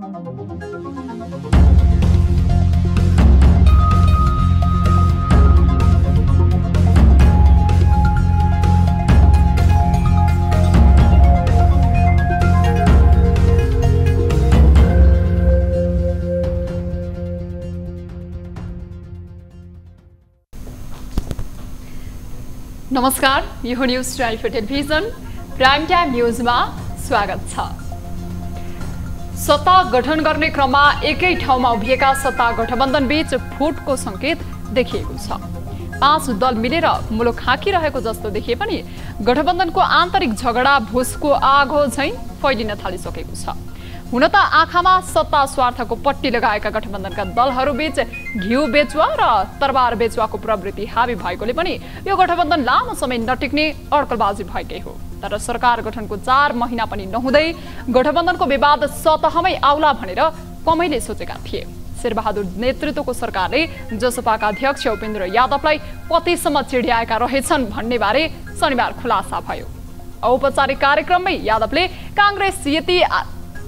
नमस्कार, यो news 24 television prime time न्यूजमा स्वागत छ। सत्ता गठन गर्ने क्रममा एकै ठाउँमा उभिएका सत्ता गठबन्धन बीच फुटको संकेत देखिएको छ। 5 दल मिलेर मुलुक हाँकिरहेको जस्तो देखिए पनि गठबन्धनको आन्तरिक झगडा भुसको आगो झैं फैलिन थालिसकेको छ। हुन त आँखामा सत्ता स्वार्थको पट्टी लगाएका गठबन्धनका दलहरूबीच घिउ बेचुवा र तरबार बेचुवाको प्रवृत्ति हावी भएकोले पनि यो गठबन्धन लामो समय नटिक्ने अड्कलबाजी भएकै हो। तर सरकार गठनको 4 महिना पनि नहुँदै गठबन्धनको विवाद सतहमै आउला भनेर कमैले सोचेका थिए। शेरबहादुर नेतृत्वको सरकारले जसपाका अध्यक्ष उपेन्द्र यादवलाई कतिसम्म चिढ्याएका रहेछन् भन्ने बारे शनिबार खुलासा भयो। औपचारिक कार्यक्रममै यादवले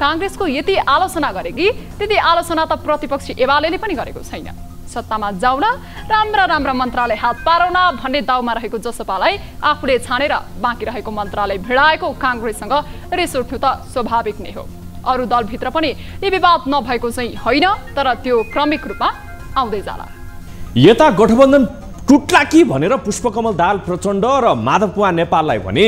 कांग्रेसको यति आलोचना गरे कि त्यति आलोचना त प्रतिपक्षी एमाले पनि गरेको छैन। सत्तामा जाउन राम्रा मन्त्रालय हात पारौन भन्ने दाउमा रहेको जसपालाई आफूले छानेर बाँकी रहेको मन्त्रालय भिडाएको कांग्रेससँग रिस उठ्नु त स्वाभाविक नै हो। अरु दलभित्र पनि यी विवाद नभएको चाहिँ होइन, तर त्यो क्रमिक रूपमा आउँदै जाला। यता गठबन्धन टुट्ला कि भनेर पुष्पकमल दाहाल प्रचण्ड र माधव कुमार नेपाललाई भने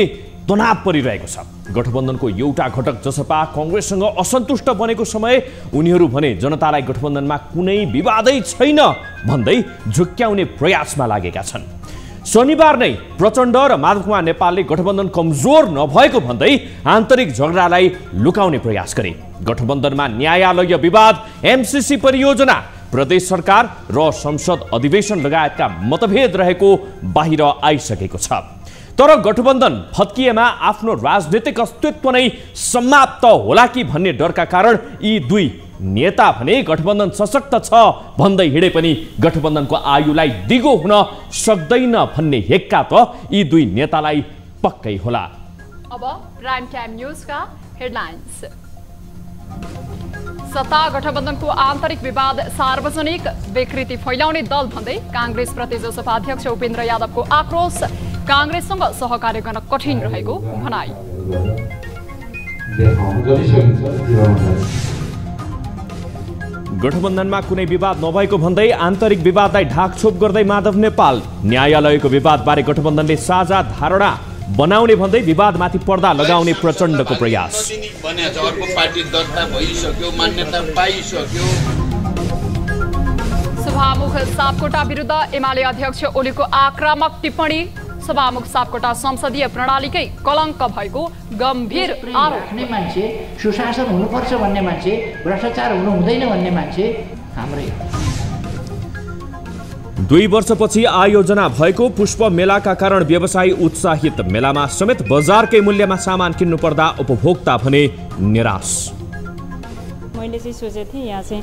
तनाव परिरहेको छ। गठबन्धनको एउटा घटक जसपा कांग्रेससँग असन्तुष्ट बनेको समय उनीहरू भने जनतालाई गठबन्धनमा कुनै विवादै छैन भन्दै झुक्क्याउने प्रयासमा लागेका छन्। शनिबार नै प्रचण्ड र माधव कुमार नेपालले गठबन्धन कमजोर नभएको भन्दै आन्तरिक झगडालाई लुकाउने प्रयास गरे। गठबन्धनमा न्यायालय विवाद, एमसीसी परियोजना, प्रदेश सरकार र संसद अधिवेशन लगायतका मतभेद रहेको बाहिर आइसकेको छ। तर गठबन्धन फत्किएमा आफ्नो राजनीतिक अस्तित्व नै समाप्त होला कि भन्ने डरका कारण यी दुई नेता भने गठबन्धन सशक्त छ भन्दै हिँडे पनि गठबन्धनको आयुलाई दिगो हुन सक्दैन भन्ने हेक्का त यी दुई नेतालाई पक्कै होला। अब प्राइम टाइम न्यूजका हेडलाइन्स। सत्ता गठबन्धनको आन्तरिक विवाद सार्वजनिक, विकृति फैलाउने दल भन्दै कांग्रेसप्रति जसपा अध्यक्ष उपेन्द्र यादवको आक्रोश, कांग्रेससँग सहकार्य गर्न कठिन रहेको भनाई। गठबन्धनमा कुनै विवाद नभएको भन्दै आन्तरिक विवादलाई ढाकछोप गर्दै माधव नेपाल, न्यायालयको विवादबारे गठबन्धनले साझा धारणा बनाउने भन्दै विवादमाथि पर्दा लगाउने प्रचण्डको प्रयास। सभामुख सापकोटा विरुद्ध एमाले अध्यक्ष ओलीको आक्रामक टिप्पणी, सभामुख सापकोटा संसदीय प्रणालीकै कलङ्क भएको गम्भीर आरोप। मान्छे सुशासन हुनुपर्छ भन्ने मान्छे, भ्रष्टाचार हुनु हुँदैन भन्ने मान्छे हाम्रै। 2 वर्षपछि आयोजना भएको पुष्प मेलाका कारण व्यवसायी उत्साहित, मेलामा समेत बजारकै मूल्यमा सामान किन्नु पर्दा उपभोक्ता भने निराश। मैले चाहिँ सोचेको थिएँ यहाँ चाहिँ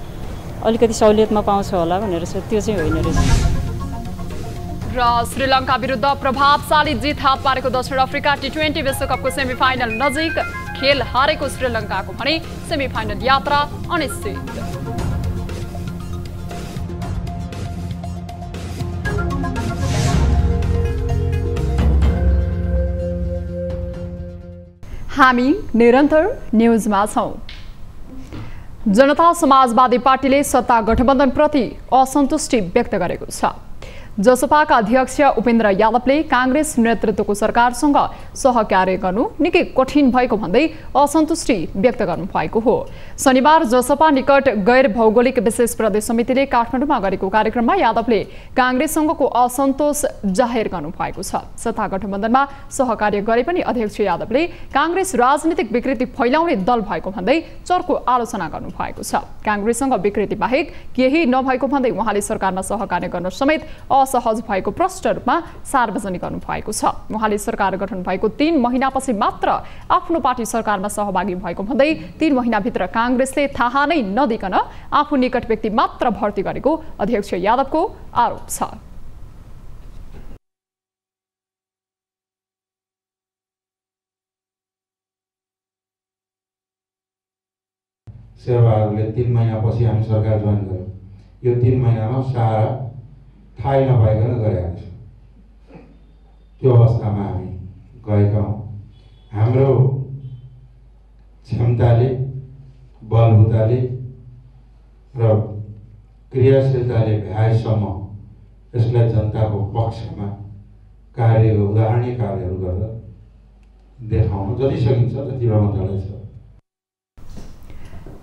अलिकति सहुलियतमा पाउँछ होला भनेर, त्यो चाहिँ होइन रहेछ। र श्रीलङ्का विरुद्ध प्रभावशाली जित हात पारेको दक्षिण अफ्रिका, T20 विश्वकपको सेमिफाइनल नजिक, खेल हारेको श्रीलङ्काको भने सेमिफाइनल यात्रा अनिश्चित। हामी निरन्तर न्यूजमा छौं। जनता समाजवादी पार्टीले सत्ता गठबन्धनप्रति असन्तुष्टि व्यक्त गरेको छ। जसपाका अध्यक्ष उपेन्द्र यादवले कांग्रेस नेतृत्वको सरकारसँग सहकार्य गर्नु निकै कठिन भएको भन्दै असन्तुष्टि व्यक्त गर्नु भएको हो। शनिबार जसपा निकट गैर भौगोलिक विशेष प्रदेश समितिले काठमाडौँमा गरेको कार्यक्रममा यादवले कांग्रेससँगको असन्तोष जाहेर गर्नु भएको छ। सत्ता गठबन्धनमा सहकार्य गरे पनि अध्यक्ष यादवले कांग्रेस राजनीतिक विकृति फैलाउने दल भएको भन्दै चर्को आलोचना गर्नु भएको छ। कांग्रेससँग विकृति बाहेक केही नभएको भन्दै उहाँले सरकारमा सहकार्य गर्न समेत असहज भएको प्रष्ट रूपमा सार्वजनिक गर्नु भएको छ। उहाँले सरकार गठन भएको 3 महिनापछि मात्र आफ्नो पार्टी सरकारमा सहभागी भएको भन्दै 3 महिनाभित्र कांग्रेसले थाहा नै नदिकन आफू निकट व्यक्ति मात्र भर्ती गरेको अध्यक्ष यादवको आरोप छ। शेरबहादुरले 3 महिनापछि हामी सरकार जोइन गर्यौँ। यो 3 महिनामा सारा थाहै नपाइकन गरेका छौँ। त्यो अवस्थामा हामी गएका हौँ। हाम्रो क्षमताले, बलबुताले र क्रियाशीलताले भ्याएसम्म यसलाई जनताको पक्षमा कार्यको उदाहरणीय कार्यहरू गरेर देखाउन जति सकिन्छ त्यति रहमतलाई छ।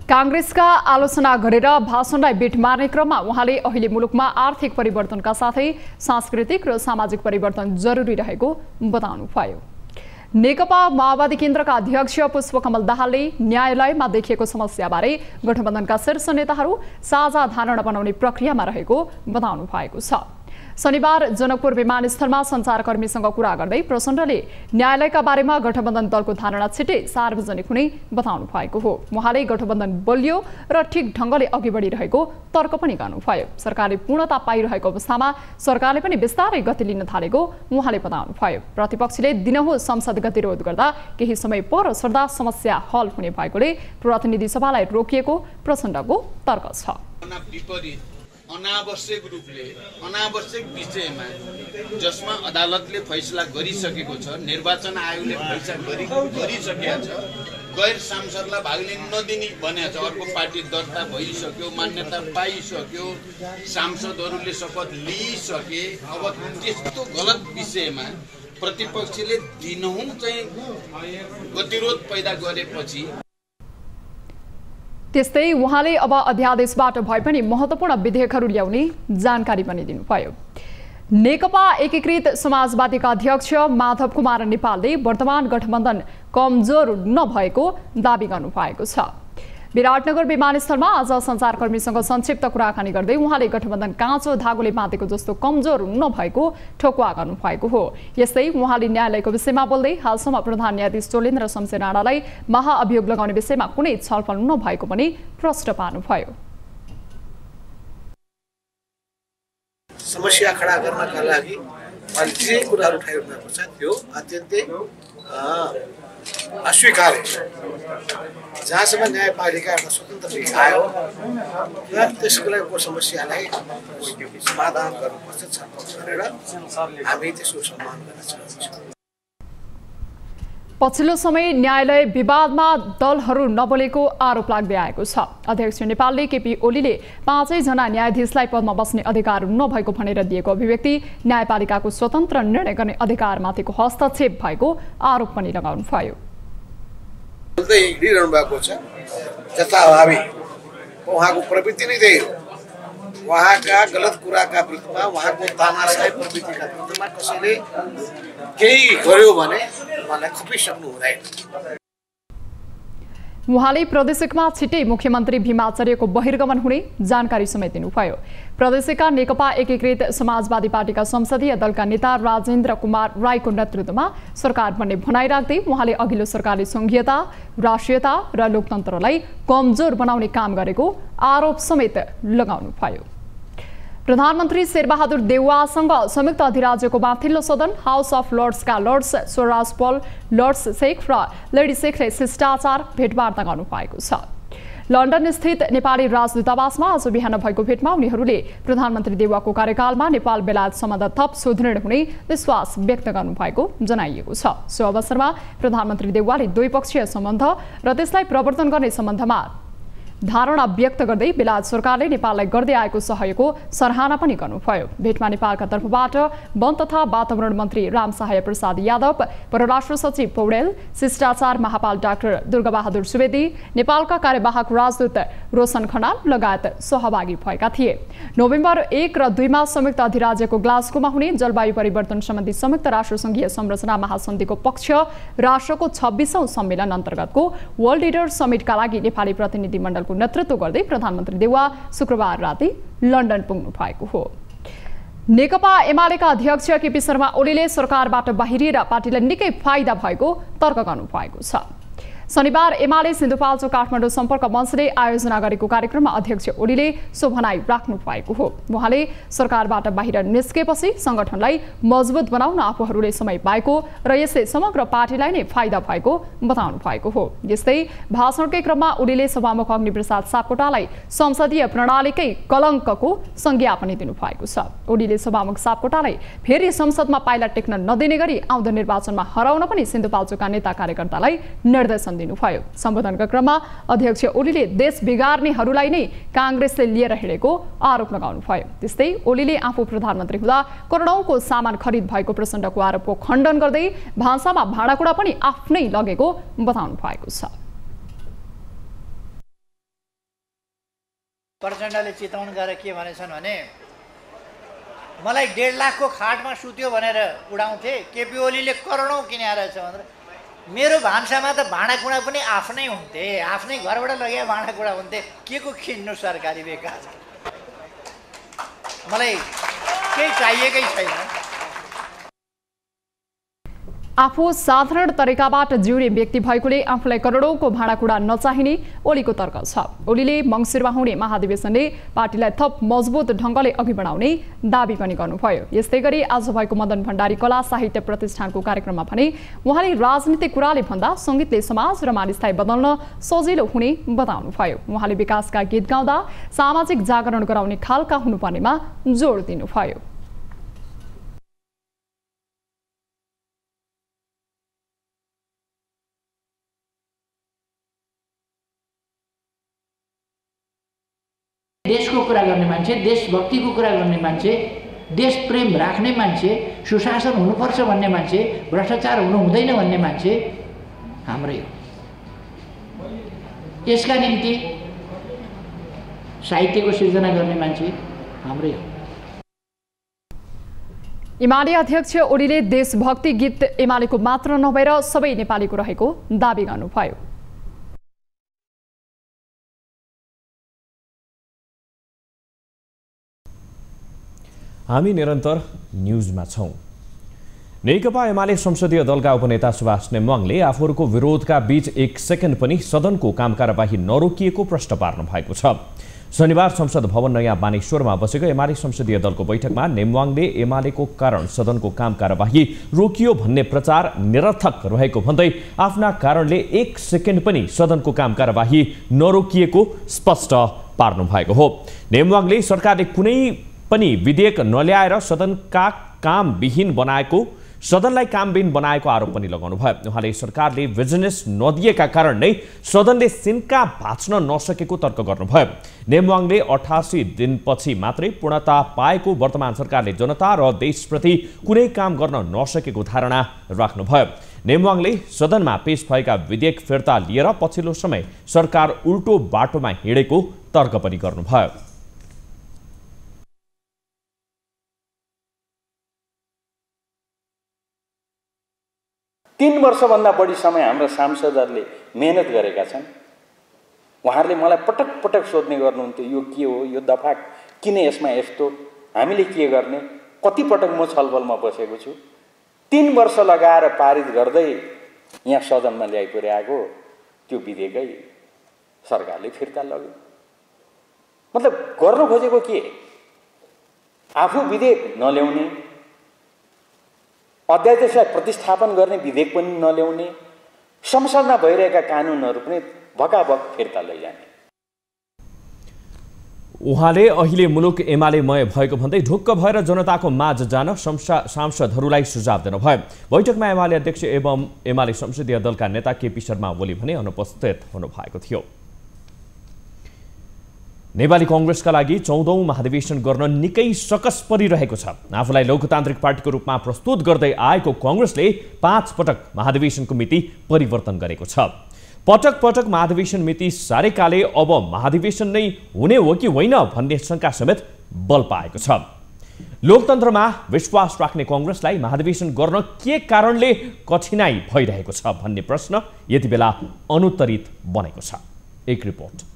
कांग्रेसका आलोचना गरेर भाषणलाई बेट मार्ने क्रममा उहाँले अहिले मुलुकमा आर्थिक परिवर्तनका साथै सांस्कृतिक र सामाजिक परिवर्तन जरुरी रहेको बताउनुभयो। नेकपा माओवादी केन्द्रका अध्यक्ष पुष्पकमल दाहालले न्यायालयमा देखिएको समस्याबारे गठबन्धनका शीर्ष नेताहरू साझा धारणा बनाउने प्रक्रियामा रहेको बताउनु भएको छ। शनिबार जनकपुर विमानस्थलमा सञ्चारकर्मीसँग कुरा गर्दै प्रचण्डले न्यायालयका बारेमा गठबन्धन दलको धारणा छिटै सार्वजनिक हुने बताउनु भएको हो। उहाँले गठबन्धन बलियो र ठिक ढङ्गले अघि बढिरहेको तर्क पनि गर्नुभयो। सरकारले पूर्णता पाइरहेको अवस्थामा सरकारले पनि बिस्तारै गति लिन थालेको उहाँले बताउनुभयो। प्रतिपक्षले दिनहुँ संसद गतिरोध गर्दा केही समय पर सर्दा समस्या हल हुने भएकोले प्रतिनिधि सभालाई रोकिएको प्रचण्डको तर्क छ। अनावश्यक रूपले अनावश्यक विषयमा जसमा अदालतले फैसला गरिसकेको छ, निर्वाचन आयोगले फैसला गरिसकेको छ, गैर सांसदलाई भाग लिन नदिने भनेको छ। अर्को पार्टी दर्ता भइसक्यो, मान्यता पाइसक्यो, सांसदहरूले शपथ लिइसके। अब त्यस्तो गलत विषयमा प्रतिपक्षले दिनहुँ चाहिँ गतिरोध पैदा गरेपछि त्यस्तै उहाँले अब अध्यादेशबाट भए पनि महत्त्वपूर्ण विधेयकहरू ल्याउने जानकारी पनि दिनुभयो। नेकपा एकीकृत समाजवादीका अध्यक्ष माधव कुमार नेपालले वर्तमान गठबन्धन कमजोर नभएको दाबी गर्नुभएको छ। विराटनगर विमानस्थलमा आज सञ्चारकर्मीसँग संक्षिप्त कुराकानी गर्दै उहाँले गठबन्धन काँचो धागोले बाँधेको जस्तो कमजोर नभएको ठोकुवा गर्नुभएको हो। यस्तै उहाँले न्यायालयको विषयमा बोल्दै हालसम्म प्रधान न्यायाधीश चोलेन्द्र शमशेर राणालाई महाअभियोग लगाउने विषयमा कुनै छलफल नभएको पनि प्रश्न पार्नुभयो। समस्या खडा गर्नका लागि अहिले जे कुराहरू उठाइरहनु भएको छ त्यो अत्यन्तै अस्वीकार्य। जहाँसम्म न्यायपालिका एउटा स्वतन्त्र निकाय हो र त्यसको लागि समस्यालाई समाधान गर्नुपर्छ, छलफल गरेर हामी त्यसको सम्मान गर्न चाहन्छौँ। पछिल्लो समय न्यायालय विवादमा दलहरू नबोलेको आरोप लाग्दै आएको छ। अध्यक्ष नेपालले केपी ओलीले 5 जना न्यायाधीशलाई पदमा बस्ने अधिकार नभएको भनेर दिएको अभिव्यक्ति न्यायपालिकाको स्वतन्त्र निर्णय गर्ने अधिकारमाथिको हस्तक्षेप भएको आरोप पनि लगाउनुभयो। हिँडिरहनु भएको छ जथाभावी उहाँको प्रवृत्ति नै त्यही हो। उहाँका गलत कुराका विरुद्धमा, उहाँको तानाशाही प्रवृत्तिका विरुद्धमा कसैले केही गर्यो भने उहाँलाई खपिसक्नु हुँदैन। उहाँले प्रदेशमा छिट्टै मुख्यमन्त्री भीम आचार्यको बहिर्गमन हुने जानकारी समेत दिनुभयो। प्रदेशका नेकपा एकीकृत समाजवादी पार्टीका संसदीय दलका नेता राजेन्द्र कुमार राईको नेतृत्वमा सरकार बन्ने भनाइ राख्दै उहाँले अघिल्लो सरकारले संघीयता, राष्ट्रियता र लोकतन्त्रलाई कमजोर बनाउने काम गरेको आरोप समेत लगाउनुभयो। प्रधानमन्त्री शेरबहादुर देउवासँग संयुक्त अधिराज्यको माथिल्लो सदन हाउस अफ लर्ड्सका लर्ड्स स्वराज पल, लर्ड्स शेख र लेडी शेखले शिष्टाचार भेटवार्ता गर्नुभएको छ। लन्डन स्थित नेपाली राजदूतावासमा आज बिहान भएको भेटमा उनीहरूले प्रधानमन्त्री देउवाको कार्यकालमा नेपाल बेलायत सम्बन्ध थप सुदृढ हुने विश्वास व्यक्त गर्नुभएको जनाइएको छ। सो अवसरमा प्रधानमन्त्री देउवाले द्विपक्षीय सम्बन्ध र त्यसलाई प्रवर्तन गर्ने सम्बन्धमा धारणा व्यक्त गर्दै बेलायत सरकारले नेपाललाई गर्दै आएको सहयोगको सराहना पनि गर्नुभयो। भेटमा नेपालका तर्फबाट वन तथा वातावरण मन्त्री रामसहाय प्रसाद यादव, परराष्ट्र सचिव पौडेल, शिष्टाचार महापाल डाक्टर दुर्गाबहादुर सुवेदी, नेपालका कार्यवाहक राजदूत रोशन खनाल लगायत सहभागी भएका थिए। नोभेम्बर 1 र 2 मा संयुक्त अधिराज्यको ग्लास्गोमा हुने जलवायु परिवर्तन सम्बन्धी संयुक्त राष्ट्र संघीय संरचना महासन्धिको पक्ष राष्ट्रको 26औं सम्मेलन अन्तर्गतको वर्ल्ड लिडर समिटका लागि नेपाली प्रतिनिधि मण्डल नेतृत्व गर्दै प्रधानमन्त्री देउवा शुक्रबार राति लन्डन पुग्नु भएको हो। नेकपा एमालेका अध्यक्ष केपी शर्मा ओलीले सरकारबाट बाहिरिएर पार्टीलाई निकै फाइदा भएको तर्क गर्नु भएको छ। शनिबार एमाले सिन्धुपाल्चोक काठमाडौँ सम्पर्क मञ्चले आयोजना गरेको कार्यक्रममा अध्यक्ष ओलीले सो भनाइ राख्नु भएको हो। उहाँले सरकारबाट बाहिर निस्केपछि संगठनलाई मजबुत बनाउन आफूहरूले समय पाएको र यसले समग्र पार्टीलाई नै फाइदा भएको बताउनु भएको हो। यस्तै भाषणकै क्रममा ओलीले सभामुख अग्निप्रसाद सापकोटालाई संसदीय प्रणालीकै कलङ्कको संज्ञा पनि दिनुभएको छ। ओलीले सभामुख सापकोटालाई फेरि संसदमा पाइला टेक्न नदिने गरी आउँदो निर्वाचनमा हराउन पनि सिन्धुपाल्चोकका नेता कार्यकर्तालाई निर्देशन दिनुभयो। सम्बोधनका क्रममा अध्यक्ष ओलीले देश बिगार्नेहरूलाई नै कांग्रेसले लिएर हिँडेको आरोप लगाउनुभयो। त्यस्तै ओलीले आफू प्रधानमन्त्री हुँदा करोडौंको सामान खरिद भएको प्रचण्डको आरोपको खण्डन गर्दै भान्सामा भाँडाकुँडा पनि आफ्नै लगेको बताउनु भएको छ। प्रचण्डले चिताउन गएर के भनेछन् भने मलाई 1.5 लाखको खाटमा सुत्यो भनेर उडाउँथे, केपी ओलीले करोडौं किनेर रहेछ भनेर। मेरो भान्सामा त भाँडाकुँडा पनि आफ्नै हुन्थे, आफ्नै घरबाट लगे भाँडाकुँडा हुन्थे, के को खिन्नु सरकारी बेकार। मलाई केही चाहिएकै छैन। आफू साधारण तरिकाबाट जिउने व्यक्ति भएकोले आफूलाई करोडौंको भाँडाकुँडा नचाहिने ओलीको तर्क छ। ओलीले मङ्सिरमा हुने महाधिवेशनले पार्टीलाई थप मजबुत ढंगले अघि बढाउने दाबी पनि गर्नुभयो। यस्तै गरी आज भएको मदन भण्डारी कला साहित्य प्रतिष्ठानको कार्यक्रममा भने उहाँले राजनीतिक कुराले भन्दा संगीतले समाज र मानिसलाई बदल्न सजिलो हुने बताउनुभयो। उहाँले विकासका गीत गाउँदा सामाजिक जागरण गराउने खालका हुनुपर्नेमा जोड दिनुभयो। देशको कुरा गर्ने मान्छे, देशभक्तिको कुरा गर्ने मान्छे, देश प्रेम राख्ने मान्छे, सुशासन हुनुपर्छ भन्ने मान्छे, भ्रष्टाचार हुनु हुँदैन भन्ने मान्छे हाम्रै हो। यसका निम्ति साहित्यको सिर्जना गर्ने मान्छे हाम्रै हो। एमाले अध्यक्ष ओलीले देशभक्ति गीत एमालेको मात्र नभएर सबै नेपालीको रहेको दाबी गर्नुभयो। हामी निरन्तर न्यूजमा छौं। नेकपा एमाले संसदीय दलका उपनेता सुभाष नेमवाङले आफूहरूको विरोधका बीच एक सेकेन्ड पनि सदनको काम कारबाही नरोकिएको प्रश्न पार्नु भएको छ। शनिबार संसद भवन नयाँ बानेश्वरमा बसेको एमाले संसदीय दलको बैठकमा नेमवाङले एमालेको कारण सदनको काम कारबाही रोकियो भन्ने प्रचार निरर्थक रहेको भन्दै आफ्ना कारणले एक सेकेन्ड पनि सदनको काम कारबाही नरोकिएको स्पष्ट पार्नु भएको हो। नेमवाङले सरकारले कुनै पनि विधेयक नल्याएर सदनलाई कामविहीन बनाएको आरोप पनि लगाउनु भयो। उहाँले सरकारले भिजनेस नदिएका कारण नै सदनले सिन्का भाँच्न नसकेको तर्क गर्नुभयो। नेमवाङले 88 दिनपछि मात्रै पूर्णता पाएको वर्तमान सरकारले जनता र देशप्रति कुनै काम गर्न नसकेको धारणा राख्नुभयो। नेमवाङले सदनमा पेश भएका विधेयक फिर्ता लिएर पछिल्लो समय सरकार उल्टो बाटोमा हिँडेको तर्क पनि गर्नुभयो। 3 वर्षभन्दा बढी समय हाम्रा सांसदहरूले मेहनत गरेका छन्। उहाँहरूले मलाई पटक पटक सोध्ने गर्नुहुन्थ्यो, यो के हो, यो दफा किन यसमा यस्तो, हामीले के गर्ने। कति पटक म छलफलमा बसेको छु। 3 वर्ष लगाएर पारित गर्दै यहाँ सदनमा ल्याइ पुर्याएको त्यो विधेयकै सरकारले फिर्ता लग्यो। मतलब गर्नु खोजेको के? आफू विधेयक नल्याउने, अध्यादेशलाई प्रतिस्थापन गर्ने विधेयक पनि नल्याउने, संसदमा भइरहेका कानुनहरू पनि भकाभक फिर्ता लैजाने। उहाँले अहिले मुलुक एमालेमय भएको भन्दै ढुक्क भएर जनताको माझ जान सांसदहरूलाई सुझाव दिनुभयो। बैठकमा एमाले अध्यक्ष एवं एमाले संसदीय दलका नेता केपी शर्मा ओली भने अनुपस्थित हुनुभएको थियो। नेपाली कांग्रेसका लागि 14औं महाधिवेशन गर्न निकै सकस परिरहेको छ। आफूलाई लोकतान्त्रिक पार्टीको रूपमा प्रस्तुत गर्दै आएको कांग्रेसले 5 पटक महाधिवेशनको मिति परिवर्तन गरेको छ। पटक पटक महाधिवेशन मिति सारेकाले अब महाधिवेशन नै हुने हो कि होइन भन्ने शंका समेत बल पाएको छ। लोकतन्त्रमा विश्वास राख्ने कांग्रेसलाई महाधिवेशन गर्न के कारणले कठिनाई भइरहेको छ भन्ने प्रश्न यति बेला अनुत्तरित बनेको छ। एक रिपोर्ट।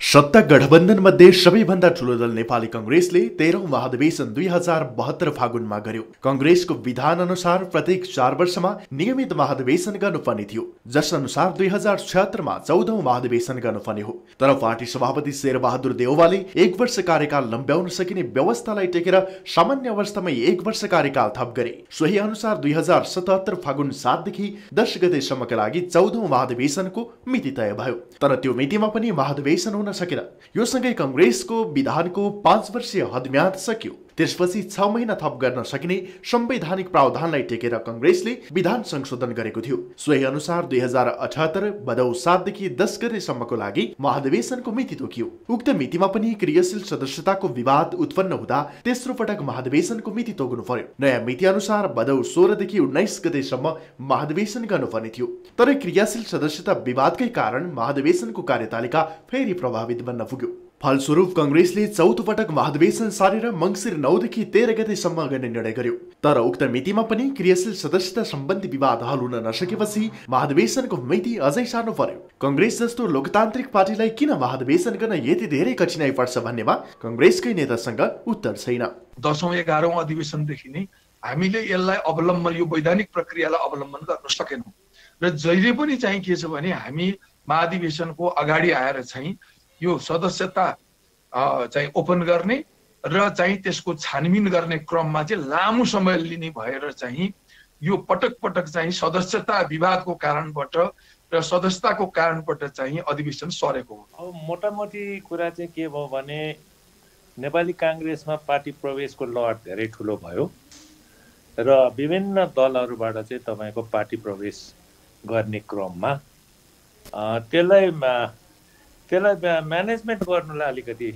सत्ता गठबन्धन मध्ये सबैभन्दा ठूलो दल नेपाली कांग्रेसले 13औं महाधिवेशन 2072 फागुनमा गर्यो। कांग्रेसको विधान अनुसार प्रत्येक 4 वर्षमा नियमित महाधिवेशन गर्नुपर्ने थियो, जस अनुसार 2076 मा 14औं महाधिवेशन गर्नुपर्ने हो। तर पार्टी सभापति शेरबहादुर देउवाले 1 वर्ष कार्यकाल लम्ब्याउन सकिने व्यवस्थालाई टेकेर सामान्य अवस्थामै 1 वर्ष कार्यकाल थप गरे। सोही अनुसार 2077 फागुन 7 देखि 10 गतेसम्मका लागि 14औं महाधिवेशनको मिति तय भयो। तर त्यो मितिमा पनि महाधिवेशन हुन सकेन। यो सँगै कांग्रेसको विधानको 5 वर्षीय हदम्याद सकियो। त्यसपछि 6 महिना थप गर्न सकिने संवैधानिक प्रावधानलाई टेकेर कांग्रेसले विधान संशोधन गरेको थियो। सोही अनुसार 2078 भदौ 7 देखि 10 गतेसम्मको लागि महाधिवेशनको मिति तोकियो। उक्त मितिमा पनि क्रियाशील सदस्यताको विवाद उत्पन्न हुँदा तेस्रो पटक महाधिवेशनको मिति तोक्नु पर्यो। नयाँ मिति अनुसार भदौ 16 देखि 19 गतेसम्म महाधिवेशन गर्नुपर्ने थियो। तर क्रियाशील सदस्यता विवादकै कारण महाधिवेशनको कार्यतालिका फेरि प्रभावित बन्न पुग्यो। फलस्वरूप कांग्रेसले चौथो पटक महाधिवेशन सारेर मंसिर 9 देखि 13 गतेसम्म गर्ने निर्णय गर्यो। तर उक्त मितिमा पनि क्रियाशील सदस्यता सम्बन्धी विवाद हल हुन नसकेपछि महाधिवेशनको मिति अझै सार्नु पर्यो। कांग्रेस जस्तो लोकतान्त्रिक पार्टीलाई किन महाधिवेशन गर्न यति धेरै कठिनाइ पर्छ भन्नेमा कांग्रेसकै नेतासँग उत्तर छैन। 10औं 11औं अधिवेशनदेखि नै हामीले यसलाई अवलम्बन, यो वैधानिक प्रक्रियालाई अवलम्बन गर्न सकेनौं र जहिले पनि चाहिँ के छ भने हामी महाधिवेशनको अगाडि आएर चाहिँ यो सदस्यता चाहिँ ओपन गर्ने र चाहिँ त्यसको छानबिन गर्ने क्रममा चाहिँ लामो समय लिने भएर चाहिँ यो पटक पटक चाहिँ सदस्यता विवादको कारणबाट र सदस्यताको कारणबाट चाहिँ अधिवेशन सरेको हो। अब मोटामोटी कुरा चाहिँ के भयो भने नेपाली कांग्रेसमा पार्टी प्रवेशको लहर धेरै ठुलो भयो र विभिन्न दलहरूबाट चाहिँ तपाईको पार्टी प्रवेश गर्ने क्रममा त्यसलाई म्यानेजमेन्ट गर्नुलाई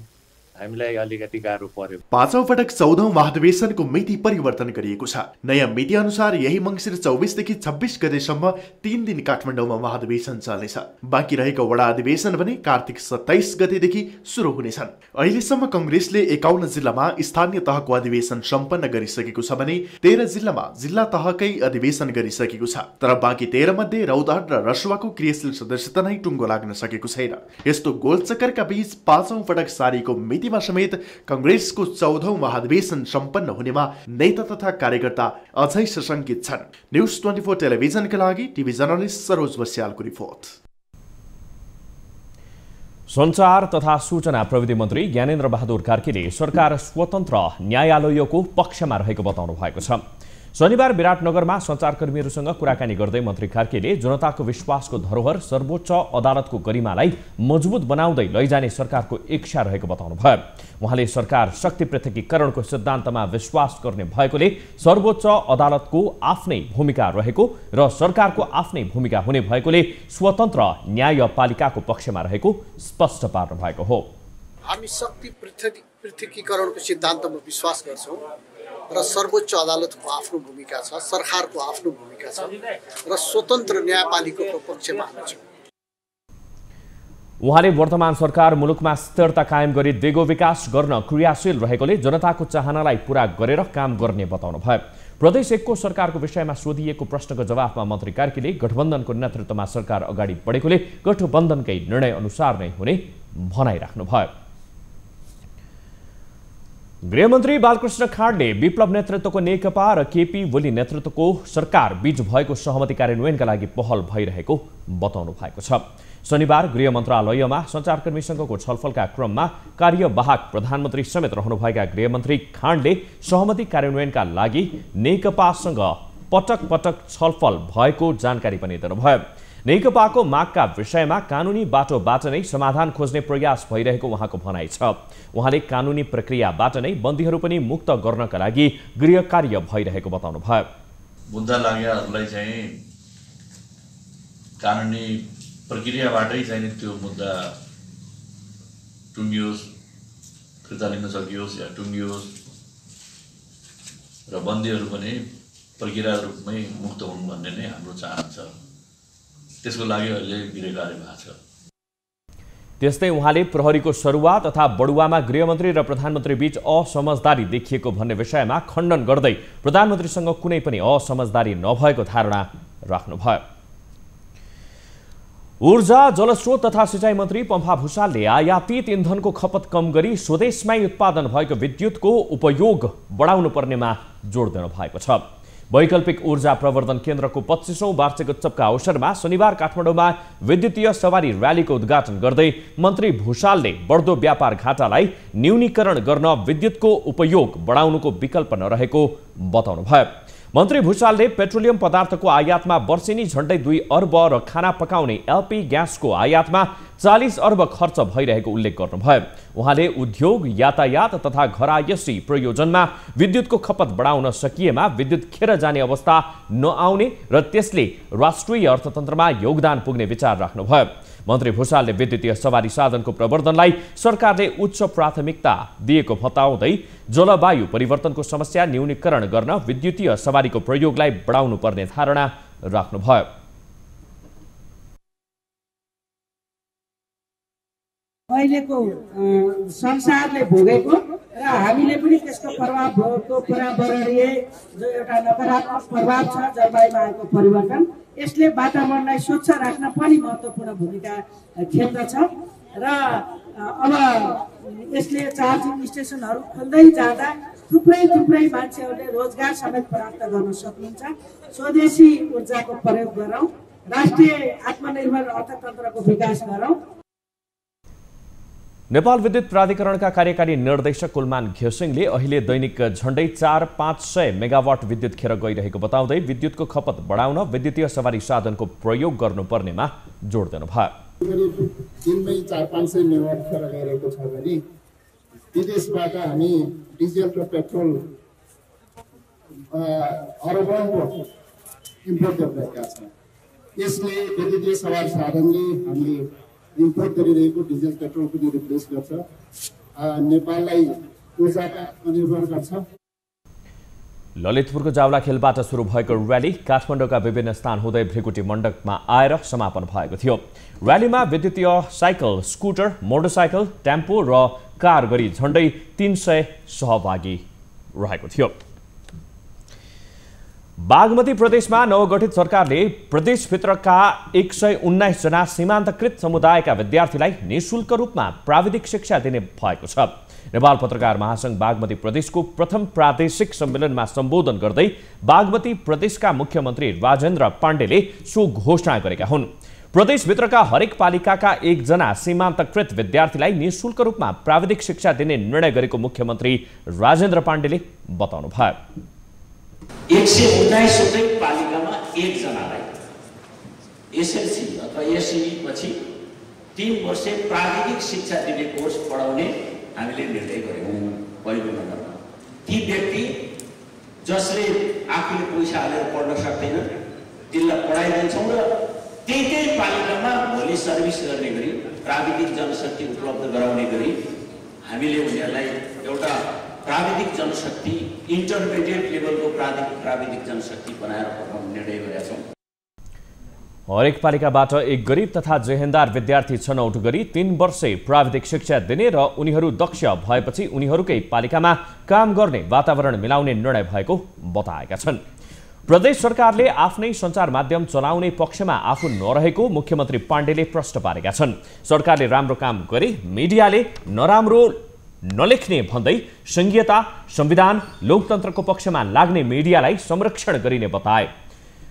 हामीलाई अलिकति गाह्रो पर्यो। 5औं पटक 14औं महाधिवेशनको मिति परिवर्तन गरिएको छ। नयाँ मिति अनुसार यही मंसिर 24 देखि 26 गतेसम्म 3 दिन काठमाडौँमा महाधिवेशन चल्नेछ। बाँकी रहेको वडा अधिवेशन भने कार्तिक 27 गतेदेखि सुरु हुनेछन्। अहिलेसम्म कांग्रेसले 51 जिल्लामा स्थानीय तहको अधिवेशन सम्पन्न गरिसकेको छ भने 13 जिल्लामा जिल्ला तहकै अधिवेशन गरिसकेको छ। तर बाँकी 13 मध्ये रौतहट र रसुवाको क्रियाशील सदस्यता नै टुङ्गो लाग्न सकेको छैन। यस्तो गोलचक्करका बीच 5औं पटक सारिएको मितिमा समेत कांग्रेसको 14औं महाधिवेशन सम्पन्न हुनेमा नेता तथा कार्यकर्ता अझै सशंकित छन्। न्यूज 24 टेलिभिजनका लागि टिभी जर्नलिस्ट सरोज बस्यालको रिपोर्ट। सञ्चार तथा सूचना प्रविधि मन्त्री ज्ञानेन्द्र बहादुर कार्कीले सरकार स्वतन्त्र न्यायालयको पक्षमा रहेको बताउनु भएको छ। शनिबार विराटनगरमा सञ्चारकर्मीहरूसँग कुराकानी गर्दै मन्त्री कार्कीले जनताको विश्वासको धरोहर सर्वोच्च अदालतको गरिमालाई मजबुत बनाउँदै लैजाने सरकारको इच्छा रहेको बताउनुभयो। उहाँले सरकार शक्ति पृथकीकरणको सिद्धान्तमा विश्वास गर्ने भएकोले सर्वोच्च अदालतको आफ्नै भूमिका रहेको र सरकारको आफ्नै भूमिका हुने भएकोले स्वतन्त्र न्यायपालिकाको पक्षमा रहेको स्पष्ट पार्नु भएको हो। हामी शक्ति पृथकीकरणको सिद्धान्तमा विश्वास गर्छौं र सर्वोच्च अदालतको आफ्नो भूमिका छ, सरकारको आफ्नो भूमिका छ र स्वतन्त्र न्यायपालिकाको पक्षमा हामी छौं। उहाँले वर्तमान सरकार मुलुकमा स्थिरता कायम गरी दिगो विकास गर्न क्रियाशील रहेकोले जनताको चाहनालाई पूरा गरेर काम गर्ने बताउनुभयो। प्रदेश 1 को सरकारको विषयमा सोधिएको प्रश्नको जवाफमा मन्त्री कार्कीले गठबन्धनको नेतृत्वमा सरकार अगाडि बढेकोले गठबन्धनकै निर्णय अनुसार नै हुने भनाइराख्नुभयो। गृहमन्त्री बालकृष्ण खाँडले विप्लव नेतृत्वको नेकपा र केपी ओली नेतृत्वको सरकार बीच भएको सहमति कार्यान्वयनका लागि पहल भइरहेको बताउनु भएको छ। शनिबार गृह मन्त्रालयमा सञ्चारकर्मीसँगको छलफलका क्रममा कार्यवाहक प्रधानमन्त्री समेत रहनुभएका गृहमन्त्री खाँडले सहमति कार्यान्वयनका लागि नेकपासँग पटक पटक छलफल भएको जानकारी पनि दिनुभयो। नेकपाको मागका विषयमा कानुनी बाटोबाट नै समाधान खोज्ने प्रयास भइरहेको उहाँको भनाइ छ। उहाँले कानुनी प्रक्रियाबाट नै बन्दीहरू पनि मुक्त गर्नका लागि गृह कार्य भइरहेको बताउनुभयो। मुद्दा लागेहरूलाई चाहिँ कानुनी प्रक्रियाबाटै चाहिँ त्यो मुद्दा टुङ्गियोस्, फिर्ता लिन सकियोस् या टुङ्गियोस् र बन्दीहरू पनि प्रक्रिया रूपमै मुक्त हुनु भन्ने नै हाम्रो चाहना छ। त्यसको लागि अहिले गृह कार्य भएको छ। त्यस्तै उहाँले प्रहरीको सरुवा तथा बडुवामा गृहमन्त्री र प्रधानमन्त्री बीच असमझदारी देखिएको भन्ने विषयमा खण्डन गर्दै प्रधानमन्त्रीसँग कुनै पनि असमझदारी नभएको धारणा राख्नुभयो। ऊर्जा जलस्रोत तथा सिंचाई मन्त्री पम्फा भुसालले आयातित इन्धनको खपत कम गरी स्वदेशमै उत्पादन भएको विद्युतको उपयोग बढाउनु पर्नेमा जोड दिनु भएको छ। वैकल्पिक ऊर्जा प्रवर्धन केन्द्रको 25औं वार्षिक उत्सवका अवसरमा शनिबार काठमाडौँमा विद्युतीय सवारी र्यालीको उद्घाटन गर्दै मन्त्री भुसालले बढ्दो व्यापार घाटालाई न्यूनीकरण गर्न विद्युतको उपयोग बढाउनुको विकल्प नरहेको बताउनुभयो। मन्त्री भुसालले पेट्रोलियम पदार्थको आयातमा वर्षेनी झण्डै 2 अर्ब र खाना पकाउने एलपी ग्यासको आयातमा 40 अर्ब खर्च भइरहेको उल्लेख गर्नुभयो। उहाँले उद्योग, यातायात तथा घरायसी प्रयोजनमा विद्युतको खपत बढाउन सकिएमा विद्युत खेर जाने अवस्था नआउने र त्यसले राष्ट्रिय अर्थतन्त्रमा योगदान पुग्ने विचार राख्नुभयो। मन्त्री भुसालले विद्युतीय सवारी साधनको प्रवर्धनलाई सरकारले उच्च प्राथमिकता दिएको बताउँदै जलवायु परिवर्तनको समस्या न्यूनीकरण गर्न विद्युतीय सवारीको प्रयोगलाई बढाउनु पर्ने धारणा राख्नुभयो। अहिलेको संसारले भोगेको र हामीले पनि त्यसको प्रभावको पर्यावरणीय जो एउटा नकारात्मक प्रभाव छ जलवायुमा आएको परिवर्तन, यसले वातावरणलाई स्वच्छ राख्न पनि महत्त्वपूर्ण भूमिका खेल्दछ र अब यसले चार्जिङ स्टेसनहरू खोल्दै जाँदा थुप्रै मान्छेहरूले रोजगार समेत प्राप्त गर्न सक्नुहुन्छ। स्वदेशी ऊर्जाको प्रयोग गरौँ, राष्ट्रिय आत्मनिर्भर अर्थतन्त्रको विकास गरौँ। नेपाल विद्युत प्राधिकरणका कार्यकारी निर्देशक कुलमान घिसिङले अहिले दैनिक झण्डै 400-500 मेगावाट विद्युत खेर गइरहेको बताउँदै विद्युतको खपत बढाउन विद्युतीय सवारी साधनको प्रयोग गर्नुपर्नेमा जोड दिनुभयो। दिनमै 400-500 मेगावाट खेर गइरहेको छ भने विदेशबाट हामी डिजेल र पेट्रोल अरबौंको इम्पोर्ट गरिरहेका छौँ। यसले विद्युतीय सवारी साधनले हामीले इम्पोर्ट गरिरहेको डिजेल पेट्रोल पनि रिप्लेस गर्छ, नेपाललाई ऊर्जाका आत्मनिर्भर गर्छ। ललितपुरको जावला खेलबाट सुरु भएको र्याली काठमाडौँका विभिन्न स्थान हुँदै भृकुटी मण्डपमा आएर समापन भएको थियो। र्यालीमा विद्युतीय साइकल, स्कुटर, मोटरसाइकल, टेम्पो र कार गरी झण्डै 300 सहभागी रहेको थियो। बागमती प्रदेशमा नवगठित सरकारले प्रदेशभित्रका 119 जना सीमान्तकृत समुदायका विद्यार्थीलाई निःशुल्क रूपमा प्राविधिक शिक्षा दिने भएको छ। नेपाल पत्रकार महासंघ बागमती प्रदेशको प्रथम प्रादेशिक सम्मेलनमा सम्बोधन गर्दै बागमती प्रदेशका मुख्यमन्त्री राजेन्द्र पाण्डेले सो घोषणा गरेका हुन्। प्रदेशभित्रका हरेक पालिकाका 1 जना सीमान्तकृत विद्यार्थीलाई निःशुल्क रूपमा प्राविधिक शिक्षा दिने निर्णय गरेको मुख्यमन्त्री राजेन्द्र पाण्डेले बताउनुभयो। 119 पालिकामा 1 जनालाई एसएलसी अथवा एसई पछि 3 वर्ष प्राविधिक शिक्षा दिने कोर्स पढाउने हामीले निर्णय गरेका हौं। पहिलो नम्बरमा ती व्यक्ति जसले आफूले पैसा हालेर पढ्न सक्दैन तिनलाई पढाइदिन्छौँ र त्यही पालिकामा भोलि सर्भिस गर्ने गरी प्राविधिक जनशक्ति उपलब्ध गराउने गरी हामीले उनीहरूलाई एउटा प्राविधिक जनशक्ति इन्टरमिडिएट लेभलको प्राविधिक जनशक्ति बनाएर पठाउने निर्णय गरेका छौँ। हरेक पालिकाबाट 1 गरिब तथा जेहेन्दार विद्यार्थी छनौट गरी 3 वर्षे प्राविधिक शिक्षा दिने र उनीहरू दक्ष भएपछि उनीहरूकै पालिकामा काम गर्ने वातावरण मिलाउने निर्णय भएको बताएका छन्। प्रदेश सरकारले आफ्नै सञ्चार माध्यम चलाउने पक्षमा आफू नरहेको मुख्यमन्त्री पाण्डेले प्रश्न पारेका छन्। सरकारले राम्रो काम गरे मिडियाले नराम्रो नलेख्ने भन्दै संघीयता, संविधान, लोकतन्त्रको पक्षमा लाग्ने मिडियालाई संरक्षण गरिने बताए।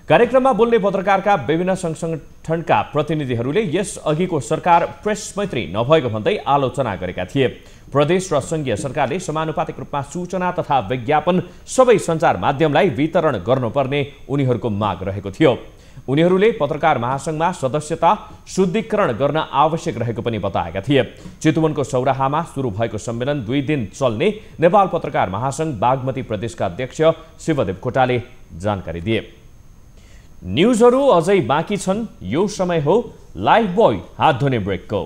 कार्यक्रममा बोल्ने पत्रकारका विभिन्न संगठनका प्रतिनिधिहरूले यस अघिको सरकार प्रेस मैत्री नभएको भन्दै आलोचना गरेका थिए। प्रदेश र संघीय सरकारले समानुपातिक रूपमा सूचना तथा विज्ञापन सबै सञ्चार माध्यमलाई वितरण गर्नुपर्ने उनीहरूको माग रहेको थियो। उनीहरूले पत्रकार महासंघमा सदस्यता शुद्धिकरण गर्न आवश्यक रहेको पनि बताएका थिए। चितवनको सौराहामा सुरु भएको सम्मेलन 2 दिन चल्ने नेपाल पत्रकार महासंघ बागमती प्रदेशका अध्यक्ष शिवदेव कोटाले जानकारी दिए। न्यूजहरू अझै बाँकी छन्। यो समय हो लाइफ बोय हात धुने ब्रेकको।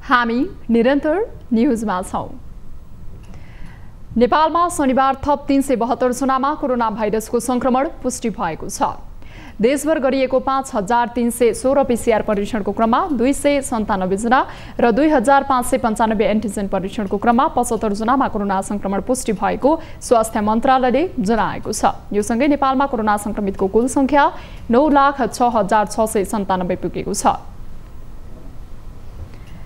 हामी निरन्तर न्यूजमा छौं। नेपालमा शनिबार थप 372 जनामा कोरोना भाइरसको संक्रमण पुष्टि भएको छ। देशभर गरिएको 5316 PCR परीक्षणको क्रममा 297 जना र 2595 एन्टिजेन परीक्षणको क्रममा 75 जनामा कोरोना संक्रमण पुष्टि भएको स्वास्थ्य मन्त्रालयले जनाएको छ। यो सँगै नेपालमा कोरोना संक्रमितको कुल संख्या 9,06,697 पुगेको छ।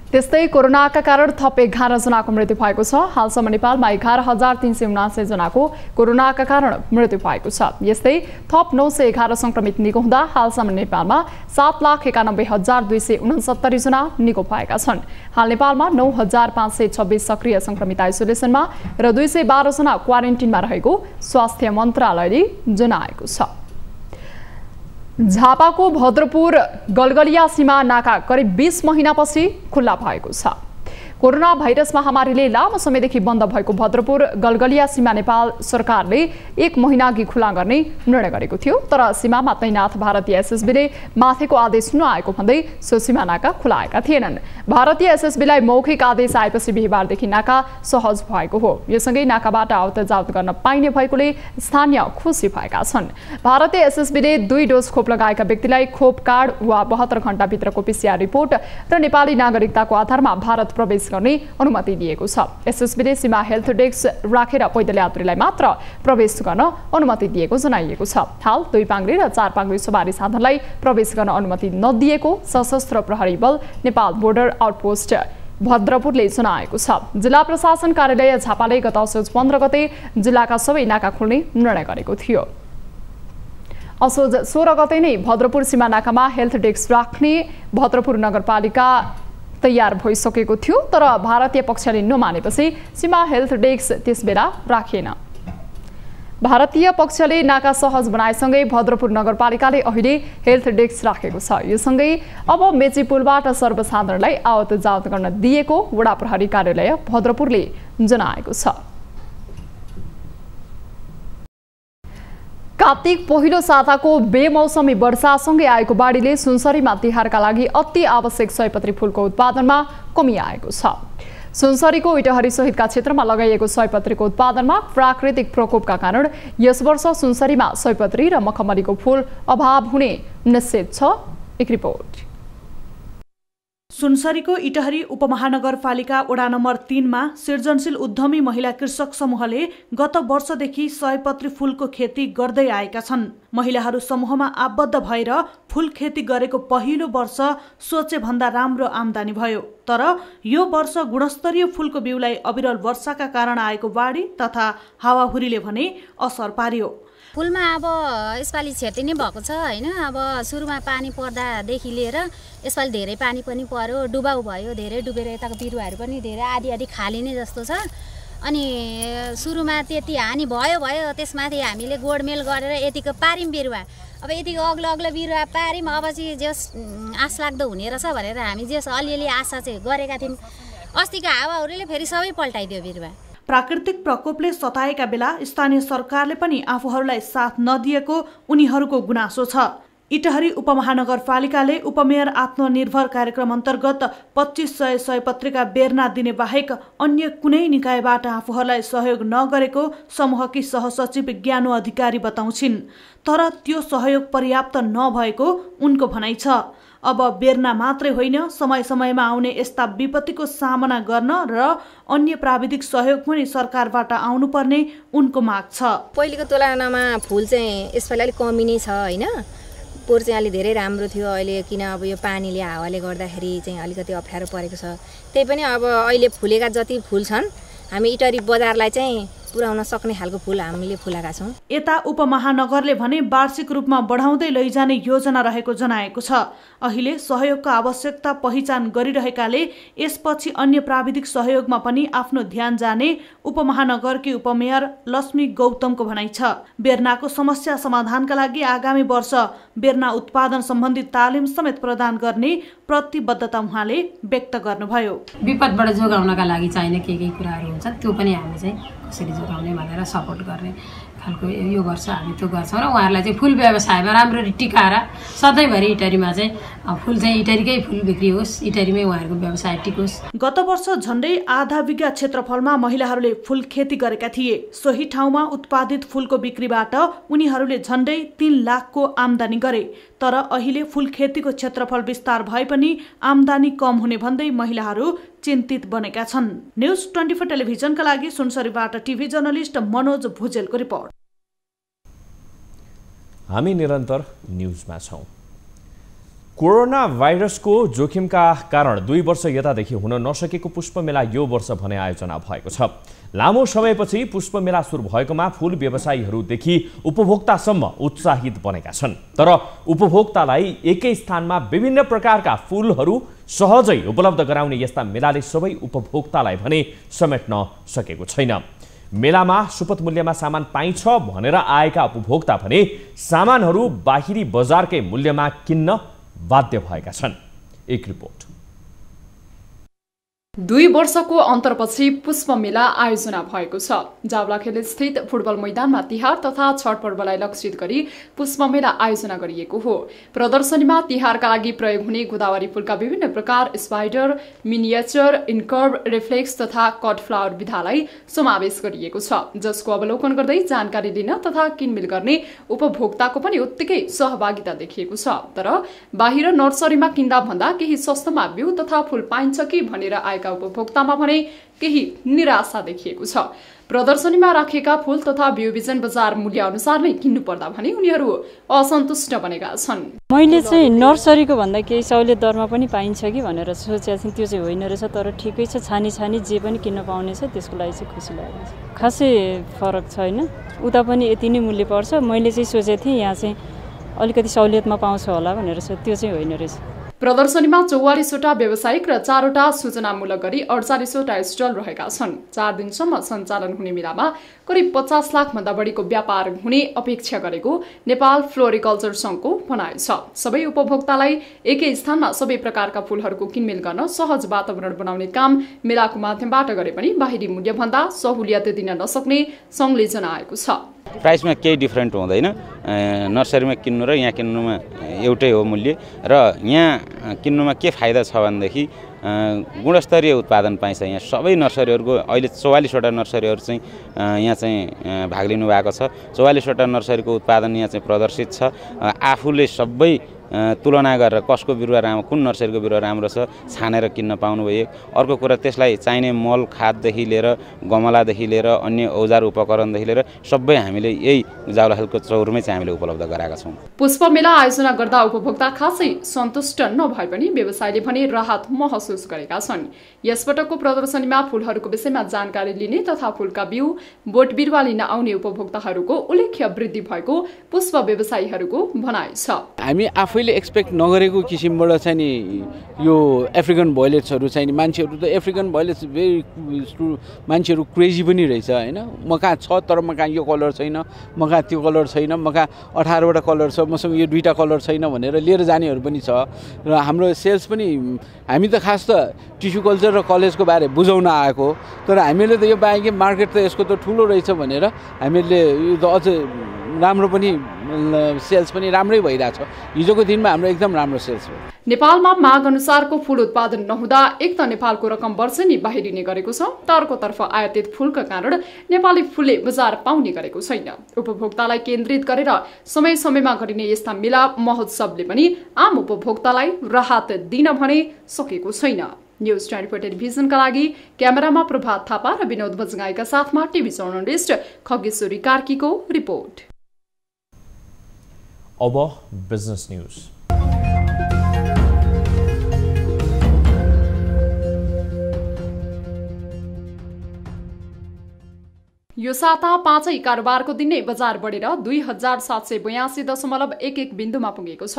त्यस्तै कोरोनाका कारण थप 11 जनाको मृत्यु भएको छ। हालसम्म नेपालमा 11,379 जनाको कोरोनाका कारण मृत्यु भएको छ। यस्तै थप 911 संक्रमित निको हुँदा हालसम्म नेपालमा 7,91,269 जना निको भएका छन्। हाल नेपालमा 9,526 सक्रिय संक्रमित आइसोलेसनमा र 212 जना क्वारेन्टिनमा रहेको स्वास्थ्य मन्त्रालयले जनाएको छ। झापाको भद्रपुर गलगलिया सीमा नाका करिब 20 महिनापछि खुल्ला भएको छ। कोरोना भाइरस महामारीले लामो समयदेखि बन्द भएको भद्रपुर गलगलिया सीमा नेपाल सरकारले 1 महिनाअघि खुला गर्ने निर्णय गरेको थियो। तर सीमामा तैनाथ भारतीय एसएसबीले माथिको आदेश नआएको भन्दै सो सीमा नाका खुलाएका थिएनन्। भारतीय एसएसबीलाई मौखिक आदेश आएपछि बिहीबारदेखि नाका सहज भएको हो। यससँगै नाकाबाट आवत जावत गर्न पाइने भएकोले स्थानीय खुसी भएका छन्। भारतीय एसएसबीले 2 डोज खोप लगाएका व्यक्तिलाई खोप कार्ड वा 72 घण्टाभित्रको PCR रिपोर्ट र नेपाली नागरिकताको आधारमा भारत प्रवेश गर्ने अनुमति दिएको छ। एसएसबीले सीमा हेल्थ डेस्क राखेर पैदल यात्रीलाई मात्र प्रवेश गर्न अनुमति दिएको जनाइएको छ। हाल 2 पाङ्ग्रे र 4 पाङ्ग्रे सवारी साधनलाई प्रवेश गर्न अनुमति नदिएको सशस्त्र प्रहरी बल नेपाल बोर्डर आउटपोस्ट भद्रपुरले जनाएको छ। जिल्ला प्रशासन कार्यालय झापाले गत असोज 15 गते जिल्लाका सबै नाका खोल्ने निर्णय गरेको थियो। असोज 16 गते नै भद्रपुर सीमा नाकामा हेल्थ डेस्क राख्ने भद्रपुर नगरपालिका तयार भइसकेको थियो। तर भारतीय पक्षले नमानेपछि सीमा हेल्थ डेस्क त्यसबेला राखिएन। भारतीय पक्षले नाका सहज बनाएसँगै भद्रपुर नगरपालिकाले अहिले हेल्थ डेस्क राखेको छ। यो सँगै अब मेची पुलबाट सर्वसाधारणलाई आवत जावत गर्न दिएको वडा प्रहरी कार्यालय भद्रपुरले जनाएको छ। कार्तिक पहिलो साताको बेमौसमी वर्षासँगै आएको बाढीले सुनसरीमा तिहारका लागि अति आवश्यक सयपत्री फूलको उत्पादनमा कमी आएको छ। सुनसरीको इटहरी सहितका क्षेत्रमा लगाइएको सयपत्रीको उत्पादनमा प्राकृतिक प्रकोपका कारण यस वर्ष सुनसरीमा सयपत्री र मखमलीको फूल अभाव हुने निश्चित छ। एक रिपोर्ट। सुनसरीको इटहरी उपमहानगरपालिका वडा नम्बर 3 मा सृजनशील उद्यमी महिला कृषक समूहले गत वर्षदेखि सयपत्री फूलको खेती गर्दै आएका छन्। महिलाहरू समूहमा आबद्ध भएर फूल खेती गरेको पहिलो वर्ष सोचे भन्दा राम्रो आम्दानी भयो। तर यो वर्ष गुणस्तरीय फूलको बिउलाई अविरल वर्षाका कारण आएको बाढी तथा हावाहुरीले भने असर पार्यो। फुलमा अब यसपालि क्षति नै भएको छ हैन। अब सुरुमा पानी पर्दादेखि लिएर यसपालि धेरै पानी पनि पर्यो, डुबाउ भयो, धेरै डुबेर यताको बिरुवाहरू पनि धेरै आधी खालिने जस्तो छ। अनि सुरुमा त्यति हानि भयो त्यसमाथि हामीले गोडमेल गरेर यतिको पारिम बिरुवा। अब यतिको अग्लो बिरुवा पारिम, अब चाहिँ जस आशलाग्दो हुने रहेछ भनेर हामी जस अलिअलि आशा चाहिँ गरेका थियौँ। अस्तिको हावाहरूले फेरि सबै पल्टाइदियो बिरुवा। प्राकृतिक प्रकोपले सताएका बेला स्थानीय सरकारले पनि आफूहरूलाई साथ नदिएको उनीहरूको गुनासो छ। इटहरी उपमहानगरपालिकाले उपमेयर आत्मनिर्भर कार्यक्रम अन्तर्गत 2500 सयपत्रीका बेर्ना दिने बाहेक अन्य कुनै निकायबाट आफूहरूलाई सहयोग नगरेको समूहकी सहसचिव ज्ञानु अधिकारी बताउँछिन्। तर त्यो सहयोग पर्याप्त नभएको उनको भनाइ छ। अब बेर्ना मात्रै होइन, समय समयमा आउने यस्ता विपत्तिको सामना गर्न र अन्य प्राविधिक सहयोग पनि सरकारबाट आउनुपर्ने उनको माग छ। पहिलेको तुलनामा फूल चाहिँ यसपालि अलिक कमी नै छ हैन। पोहोर चाहिँ अलि धेरै राम्रो थियो, अहिले किन अब यो पानीले हावाले गर्दाखेरि चाहिँ अलिकति अप्ठ्यारो परेको छ। त्यही पनि अब अहिले फुलेका जति फूल छन् हामी इटहरी बजारलाई चाहिँ पुर्याउन सक्ने खालको फूल हामीले फुलाएका छौँ। यता उपमहानगरले भने वार्षिक रूपमा बढाउँदै लैजाने योजना रहेको जनाएको छ। अहिले सहयोगको आवश्यकता पहिचान गरिरहेकाले यसपछि अन्य प्राविधिक सहयोगमा पनि आफ्नो ध्यान जाने उपमहानगरकी उपमेयर लक्ष्मी गौतमको भनाइ छ। बेर्नाको समस्या समाधानका लागि आगामी वर्ष बेर्ना उत्पादन सम्बन्धी तालिम समेत प्रदान गर्ने प्रतिबद्धता उहाँले व्यक्त गर्नुभयो। विपदबाट जोगाउनका लागि चाहिने के कुराहरू हुन्छ त्यो पनि हामी चाहिँ कसरी जोगाउने भनेर सपोर्ट गर्ने खालको यो गर्छ हामी त्यो गर्छौँ र उहाँहरूलाई चाहिँ फुल व्यवसायमा राम्ररी टिकाएर सधैँभरि इटरीमा चाहिँ फुल चाहिँ इटरीकै फुल बिक्री होस्, इटरीमै उहाँहरूको व्यवसाय टिकोस्। गत वर्ष झण्डै आधा बिघा क्षेत्रफलमा महिलाहरूले फुल खेती गरेका थिए। सोही ठाउँमा उत्पादित फुलको बिक्रीबाट उनीहरूले झण्डै 3 लाखको आम्दानी गरे। तर अहिले फुल खेतीको क्षेत्रफल विस्तार भए पनि आम्दानी कम हुने भन्दै महिलाहरू चिन्तित बनेका छन्। न्युज 24 टेलिभिजनका लागि सुनसरीबाट टिभी जर्नलिस्ट मनोज भुजेलको रिपोर्ट। हामी निरन्तर न्युजमा छौं। कोरोना भाइरसको जोखिमका कारण 2 वर्ष यतादेखि हुन नसकेको पुष्पमेला यो वर्ष भने आयोजना भएको छ। लामो समयपछि पुष्पमेला सुरु भएकोमा फूल व्यवसायीहरूदेखि उपभोक्तासम्म उत्साहित बनेका छन्। तर उपभोक्तालाई एकै स्थानमा विभिन्न प्रकारका फूलहरू सहजै उपलब्ध गराउने यस्ता मेलाले सबै उपभोक्तालाई भने समेट्न सकेको छैन। मेलामा सुपथ मूल्यमा सामान पाइन्छ भनेर आएका उपभोक्ता भने सामानहरू बाहिरी बजारकै मूल्यमा किन्न बाध्य भएका छन्। एक रिपोर्ट। 2 वर्षको अन्तरपछि पुष्प मेला आयोजना भएको छ। जावलाखेल स्थित फुटबल मैदानमा तिहार तथा छठ पर्वलाई लक्षित गरी पुष्प मेला आयोजना गरिएको हो। प्रदर्शनीमा तिहारका लागि प्रयोग हुने गोदावरी फूलका विभिन्न प्रकार, स्पाइडर, मिनिएचर, इनकर्भ, रिफ्लेक्स तथा कट फ्लावर विधालाई समावेश गरिएको छ, जसको अवलोकन गर्दै जानकारी लिन तथा किनमेल गर्ने उपभोक्ताको पनि उत्तिकै सहभागिता देखिएको छ। तर बाहिर नर्सरीमा किन्दा भन्दा केही सस्तोमा बिउ तथा फूल पाइन्छ कि भनेर आएका उपभोक्तामा भने केही निराशा देखिएको छ। प्रदर्शनीमा राखेका फूल तथा बिउ बिजन बजार मूल्य अनुसार नै किन्नु पर्दा भने उनीहरू असन्तुष्ट बनेका छन्। मैले चाहिँ नर्सरीको भन्दा केही सहुलियत दरमा पनि पाइन्छ कि भनेर सोचेको थिएँ, त्यो चाहिँ होइन रहेछ। तर ठिकै छ, छानी जे पनि किन्न पाउने छ, त्यसको लागि चाहिँ खुसी लागेको छ। खासै फरक छैन, उता पनि यति नै मूल्य पर्छ। मैले चाहिँ सोचेको थिएँ यहाँ चाहिँ अलिकति सहुलियतमा पाउँछ होला भनेर, त्यो चाहिँ होइन रहेछ। प्रदर्शनीमा 44वटा व्यावसायिक र 4वटा सूचनामूलक गरी 48वटा स्टल रहेका छन्। 4 दिनसम्म सञ्चालन हुने मेलामा करिब 50 लाख भन्दा बढीको व्यापार हुने अपेक्षा गरेको नेपाल फ्लोरिकल्चर संघको भनाइ छ। सबै उपभोक्तालाई एकै स्थानमा सबै प्रकारका फूलहरूको किनमेल गर्न सहज वातावरण बनाउने काम मेलाको माध्यमबाट गरे पनि बाहिरी मूल्य भन्दा सहुलियत दिन नसक्ने संघले जनाएको छ। प्राइसमा केही डिफरेन्ट हुँदैन। नर्सरीमा किन्नु र यहाँ किन्नुमा एउटै हो मूल्य। र यहाँ किन्नुमा के फाइदा छ भनेदेखि गुणस्तरीय उत्पादन पाइन्छ। यहाँ सबै नर्सरीहरूको अहिले 44वटा नर्सरीहरू चाहिँ यहाँ चाहिँ भाग लिनु भएको छ। 44वटा नर्सरीको उत्पादन यहाँ चाहिँ प्रदर्शित छ। आफूले सबै तुलना गरेर कसको बिरुवा राम्रो, कुन नर्सरीको बिरुवा राम्रो छ छानेर किन्न पाउनुभयो। अर्को कुरा, त्यसलाई चाहिने मल खाददेखि लिएर गमलादेखि लिएर अन्य औजार उपकरणदेखि लिएर सबै हामीले यही जावलाखेलको चौरमै चाहिँ हामीले उपलब्ध गराएका छौँ। पुष्प मेला आयोजना गर्दा उपभोक्ता खासै सन्तुष्ट नभए पनि व्यवसायीले भने राहत महसुस गरेका छन्। यसपटकको प्रदर्शनीमा फूलहरूको विषयमा जानकारी लिने तथा फूलका बिउ, बोट बिरुवा लिन आउने उपभोक्ताहरूको उल्लेख्य वृद्धि भएको पुष्प व्यवसायीहरूको भनाइ छ। हामी आफैले एक्सपेक्ट नगरेको किसिमबाट चाहिँ नि यो अफ्रिकन भोइलेट्सहरू चाहिँ नि मान्छेहरू त अफ्रिकन भोइलेट्स मान्छेहरू क्रेजी पनि रहेछ हैन। मका छ तर मका यो कलर छैन, मका त्यो कलर छैन, मका 18वटा कलर छ, मसँग यो 2टा कलर छैन भनेर लिएर जानेहरू पनि छ। र हाम्रो सेल्स पनि हामी त खास त टिस्यु कल्चर र कलेजको बारे बुझाउन आएको, तर हामीले त यो बाहेक मार्केट त यसको त ठुलो रहेछ भनेर हामीले यो त अझ राम्रो पनि सेल्स पनि राम्रै भइरहेछ। हिजोको दिनमा हाम्रो एकदम राम्रो सेल्स भयो। नेपालमा माग अनुसारको फूल उत्पादन नहुँदा एक त नेपालको रकम वर्षेनी बाहिरिने गरेको छ, तर्कोतर्फ आयातित फूलका कारण नेपाली फूलले बजार पाउने गरेको छैन। उपभोक्तालाई केन्द्रित गरेर समय समयमा गरिने यस्ता मेला महोत्सवले पनि आम उपभोक्तालाई राहत दिन भने सकेको छैन। न्युज 24 टेलिभिजनका लागि क्यामेरामा प्रभात थापा र विनोद बजगाईका साथमा टिभी जर्नलिस्ट खगेश्वरी कार्कीको रिपोर्ट। अब बिजनेस न्यूज। यो साता 5 कारोबारको दिन नै बजार बढेर 2782.11 बिन्दुमा पुगेको छ।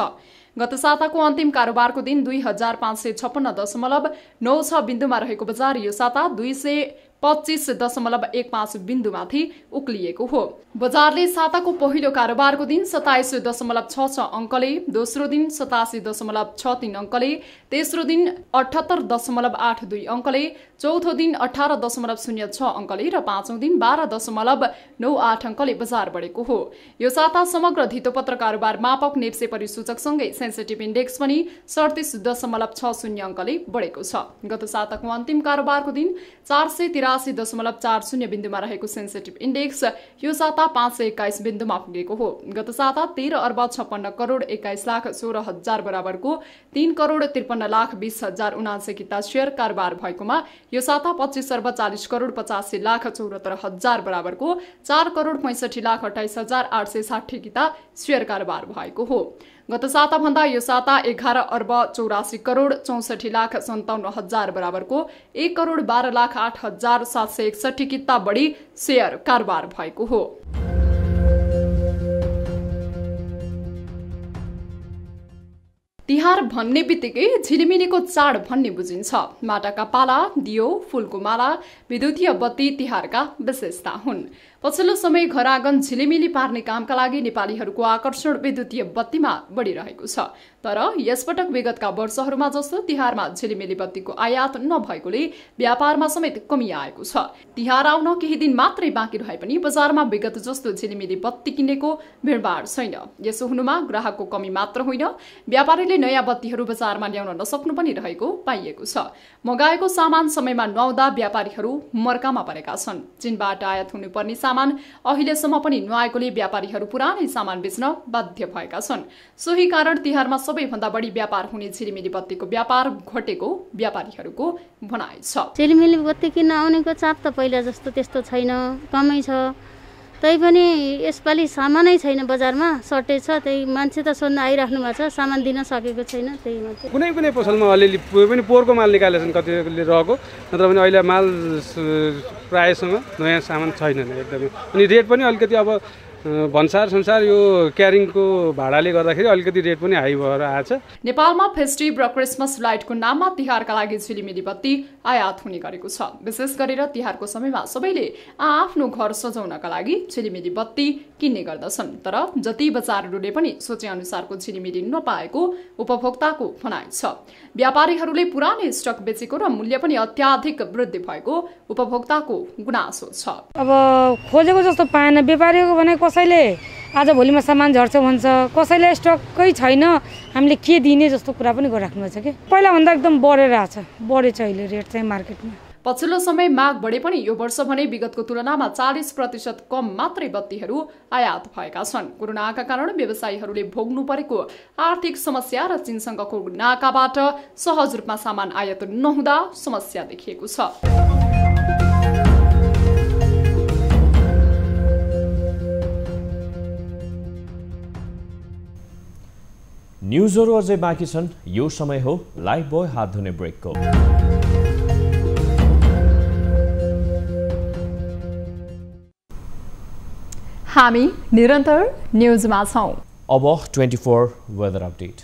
गत साताको अन्तिम कारोबारको दिन 2556.96 बिन्दुमा रहेको बजार यो साता 25.15 बिन्दुमाथि उक्लिएको हो। बजारले साताको पहिलो कारोबारको दिन 27.66 अङ्कले, दोस्रो दिन 87.63 अङ्कले, तेस्रो दिन 78.82 अङ्कले, चौथो दिन 18.06 अङ्कले र पाँचौं दिन 12.98 अङ्कले बजार बढेको हो। यो साता समग्र धितोपत्र कारोबार मापक नेप्से परिसूचकसँगै सेन्सिटिभ इन्डेक्स पनि 37.60 अङ्कले बढेको छ। गत साताको अन्तिम कारोबारको दिन 483.40 बिन्दुमा रहेको सेन्सिटिभ इन्डेक्स यो साता 521 बिन्दुमा पुगेको हो। गत साता 13,56,21,16,000 बराबरको 3,53,20,79 किता शेयर कारोबार भएकोमा यो साता 25,40,40,85,74,000 बराबरको 4,65,28,860 किता शेयर कारोबार भएको हो। गत साता भन्दा यो साता 11,84,64,64,57,000 बराबरको 1,12,08,761 किता बढी शेयर कारोबार भएको हो। तिहार भन्ने बित्तिकै झिलिमिलीको चाड भन्ने बुझिन्छ। माटाका पाला, दियो, फूलको माला, विद्युतीय बत्ती तिहारका विशेषता हुन्। पछिल्लो समय घर आँगन झिलिमिली पार्ने कामका लागि नेपालीहरूको आकर्षण विद्युतीय बत्तीमा बढिरहेको छ। तर यसपटक विगतका वर्षहरूमा जस्तो तिहारमा झिलिमिली बत्तीको आयात नभएकोले व्यापारमा समेत कमी आएको छ। तिहार आउन केही दिन मात्रै बाँकी रहे पनि बजारमा विगत जस्तो झिलिमिली बत्ती किनेको भिडभाड छैन। यसो हुनुमा ग्राहकको कमी मात्र होइन, व्यापारीले नयाँ बत्तीहरू बजारमा ल्याउन नसक्नु पनि रहेको पाइएको छ। मगाएको सामान समयमा नआउँदा व्यापारीहरू मर्कामा परेका छन्। चीनबाट आयात हुनुपर्ने सामान अहिलेसम्म पनि नआएकोले व्यापारीहरू पुरानै सामान बेच्न बाध्य भएका छन्। सोही कारण तिहारमा सबैभन्दा बढी व्यापार हुने झिलिमिली बत्तीको व्यापार घटेको व्यापारीहरूको भनाइ छ। झिलिमिली बत्ती किन्न आउनेको चाप त पहिला जस्तो त्यस्तो छैन, कमै छ। तैपनि यसपालि सामानै छैन, बजारमा सर्टेज छ। त्यही मान्छे त सोध्न आइराख्नु भएको छ, सामान दिन सकेको छैन। त्यही मात्रै। कुनै कुनै पसलमा अलिअलि पनि पोहोरको माल निकालेछन्, कतिले रहेको, नत्र भने अहिले माल प्रायसँग नयाँ सामान छैन एकदमै। अनि रेट पनि अलिकति अब भन्सार संसार यो क्यारिङको भाडाले गर्दाखेरि अलिकति रेट पनि हाई भएर आएछ। नेपालमा फेस्टिभ र क्रिसमस लाइटको नाममा तिहारका लागि झिलिमिली बत्ती आयात हुने गरेको छ। विशेष गरेर तिहारको समयमा सबैले आफ्नो घर सजाउनका लागि झिलिमिली बत्ती किन्ने गर्दछन्। तर जति बजारहरूले पनि सोचे अनुसारको झिलिमिली नपाएको उपभोक्ताको भनाइ छ। व्यापारीहरूले पुरानै स्टक बेचेको र मूल्य पनि अत्याधिक वृद्धि भएको उपभोक्ताको गुनासो छ। अब खोजेको जस्तो पाएन, व्यापारीको भने कसैले आज भोलिमा सामान झर्छ भन्छ, कसैले स्टकै छैन, हामीले के दिने जस्तो कुरा पनि गरिराख्नु भएको छ कि पहिलाभन्दा एकदम बढेर आएको छ, बढेछ अहिले रेट चाहिँ मार्केटमा। पछिल्लो समय माग बढे पनि यो वर्ष भने विगतको तुलनामा 40% कम मात्रै बत्तीहरू आयात भएका छन्। कोरोनाका कारण व्यवसायीहरूले भोग्नु परेको आर्थिक समस्या र चीनसँगको नाकाबाट सहज रूपमा सामान आयात नहुँदा समस्या देखिएको छ। न्युजहरू अझै बाँकी छन्। यो समय हो लाइफ बोय हात धुने ब्रेकको। हामी निरन्तर न्युजमा छौं। अब 24 वेदर अपडेट।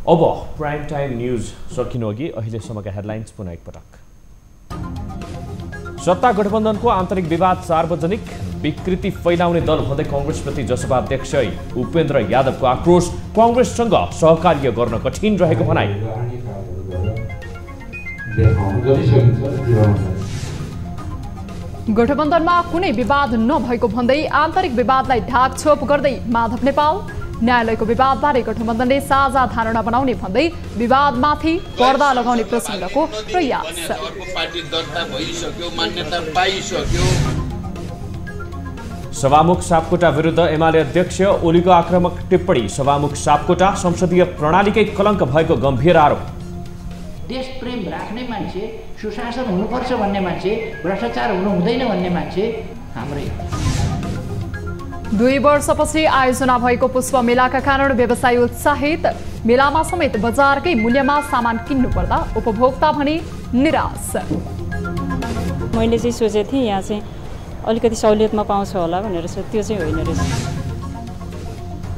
अब प्राइम टाइम न्यूज सकिनु अघि अहिलेसम्मका हेडलाइन्स पुनः एकपटक। सत्ता गठबन्धनको आन्तरिक विवाद सार्वजनिक, विकृति फैलाउने दल भन्दै कांग्रेसप्रति जसपा अध्यक्ष उपेन्द्र यादवको आक्रोश, कांग्रेससँग सहकार्य गर्न कठिन रहेको भनाइ। गठबन्धनमा कुनै विवाद नभएको भन्दै आन्तरिक विवादलाई ढाकछोप गर्दै माधव नेपाल न्यायालयको विवादबारे गठबन्धनले साझा धारणा बनाउने भन्दै विवादमाथि पर्दा लगाउने प्रसङ्गको प्रयास। सभामुख सापकोटा विरुद्ध एमाले अध्यक्ष ओलीको आक्रामक टिप्पणी। सभामुख सापकोटा संसदीय प्रणालीकै कलङ्क भएको गम्भीर आरोप। देश प्रेम राख्ने मान्छे, सुशासन हुनुपर्छ भन्ने मान्छे, भ्रष्टाचार हुनु हुँदैन भन्ने मान्छे हाम्रै। 2 वर्षपछि आयोजना भएको पुष्प मेलाका कारण व्यवसायी उत्साहित। मेलामा समेत बजारकै मूल्यमा सामान किन्नु पर्दा उपभोक्ता भने निराश। मैले चाहिँ सोचेको थिएँ यहाँ चाहिँ अलिकति सहुलियतमा पाउँछ होला भनेर, त्यो चाहिँ होइन रहेछ।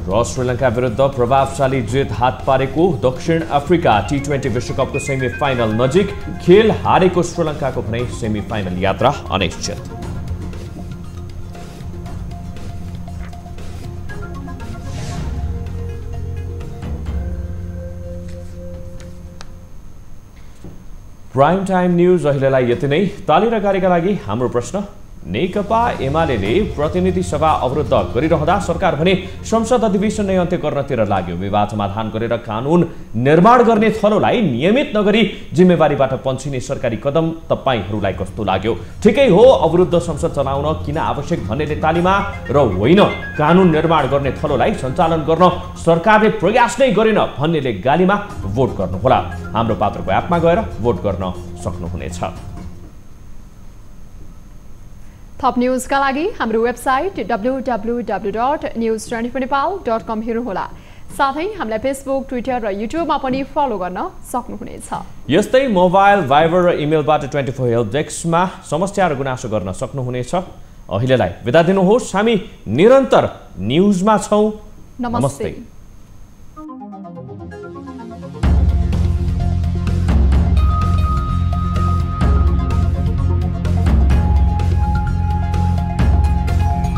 र श्रीलङ्का विरुद्ध प्रभावशाली जित हात पारेको दक्षिण अफ्रिका। T20 विश्वकपको सेमी फाइनल नजिक, खेल हारेको श्रीलङ्काको भने सेमी फाइनल यात्रा अनिश्चित। प्राइम टाइम न्यूज अहिलेलाई यति नै। ताली र कार्यका लागि हाम्रो प्रश्न, नेकपा एमालेले प्रतिनिधि सभा अवरुद्ध गरिरहँदा सरकार भने संसद अधिवेशन नै अन्त्य गर्नतिर लाग्यो। विवाद समाधान गरेर कानून निर्माण गर्ने थलोलाई नियमित नगरी जिम्मेवारीबाट पन्छिने सरकारी कदम तपाईहरूलाई कस्तो लाग्यो? ठिकै हो, अवरुद्ध संसद चलाउन किन आवश्यक भन्नेले तालीमा र होइन कानून निर्माण गर्ने थलोलाई सञ्चालन गर्न सरकारले प्रयास नै गरेन भन्नेले गालीमा भोट गर्नुहोला। हाम्रो पात्रको एपमा गएर भोट गर्न सक्नुहुनेछ। थप न्यूजका लागि हाम्रो वेबसाइट www.news24nepal.com हेर्नुहोला। साथै हामीलाई फेसबुक, ट्विटर र युट्युबमा पनि फलो गर्न सक्नुहुनेछ। यस्तै मोबाइल, भाइबर र इमेलबाट 24 हेल्प डेस्कमा समस्या र गुनासो गर्न सक्नुहुनेछ। अहिलेलाई बिदा दिनुहोस्। हामी निरन्तर न्यूजमा छौं। नमस्ते।